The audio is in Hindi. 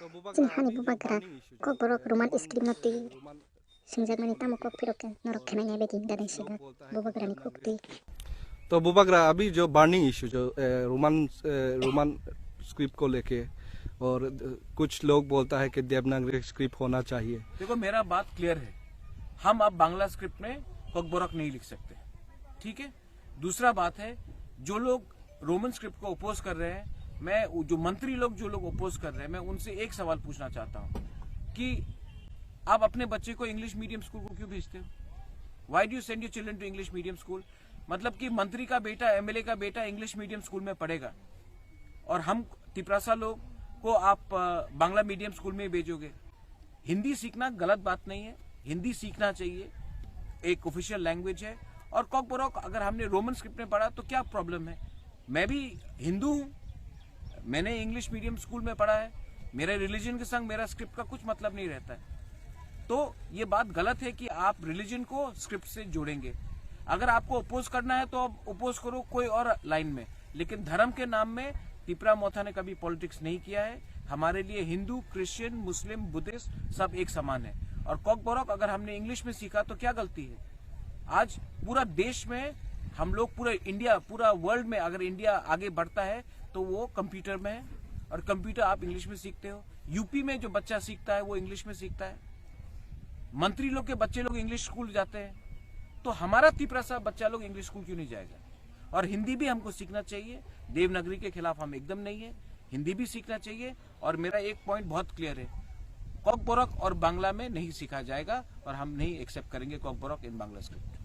Cinhani bubagra ko borok roman script noti singjagmani tamo ko piroken norok khenanya begin dadan shiga bubagrani khukti। तो बुबागरा अभी जो बर्निंग इशू जो रोमन स्क्रिप्ट को लेके और कुछ लोग बोलता है कि देवनागरी स्क्रिप्ट होना चाहिए। देखो मेरा बात क्लियर है, हम अब बांग्ला स्क्रिप्ट में कोकबोरक नहीं लिख सकते, ठीक है। दूसरा बात है, जो लोग रोमन स्क्रिप्ट को अपोज कर रहे हैं, मैं जो मंत्री लोग जो लोग अपोज कर रहे हैं, मैं उनसे एक सवाल पूछना चाहता हूं कि आप अपने बच्चे को इंग्लिश मीडियम स्कूल को क्यों भेजते हो? Why do you send your children to English medium school? मतलब कि मंत्री का बेटा, एमएलए का बेटा इंग्लिश मीडियम स्कूल में पढ़ेगा और हम तिपरासा लोग को आप बांग्ला मीडियम स्कूल में भेजोगे। हिंदी सीखना गलत बात नहीं है, हिंदी सीखना चाहिए, एक ऑफिशियल लैंग्वेज है। और कोकबोरक अगर हमने रोमन स्क्रिप्ट में पढ़ा तो क्या प्रॉब्लम है? मैं भी हिंदू हूं, मैंने इंग्लिश मीडियम स्कूल में पढ़ा है, मेरे रिलीजन के संग मेरा स्क्रिप्ट का कुछ मतलब नहीं रहता है। तो ये बात गलत है कि आप रिलीजन को स्क्रिप्ट से जोड़ेंगे। अगर आपको अपोज करना है तो आप अपोज करो कोई और लाइन में, लेकिन धर्म के नाम में तिपरा मोथा ने कभी पॉलिटिक्स नहीं किया है। हमारे लिए हिंदू, क्रिश्चियन, मुस्लिम, बुद्धिस्ट सब एक समान है। और कोकबोरक अगर हमने इंग्लिश में सीखा तो क्या गलती है? आज पूरा देश में हम लोग, पूरा इंडिया, पूरा वर्ल्ड में अगर इंडिया आगे बढ़ता है तो वो कंप्यूटर में है, और कंप्यूटर आप इंग्लिश में सीखते हो। यूपी में जो बच्चा सीखता है वो इंग्लिश में सीखता है, मंत्री लोग के बच्चे लोग इंग्लिश स्कूल जाते हैं, तो हमारा तिपरासा बच्चा लोग इंग्लिश स्कूल क्यों नहीं जाएगा? और हिंदी भी हमको सीखना चाहिए, देवनागरी के खिलाफ हम एकदम नहीं है, हिंदी भी सीखना चाहिए। और मेरा एक पॉइंट बहुत क्लियर है, कोकबोरक और बांग्ला में नहीं सीखा जाएगा और हम नहीं एक्सेप्ट करेंगे कोकबोरक इन बांग्ला स्क्रिप्ट।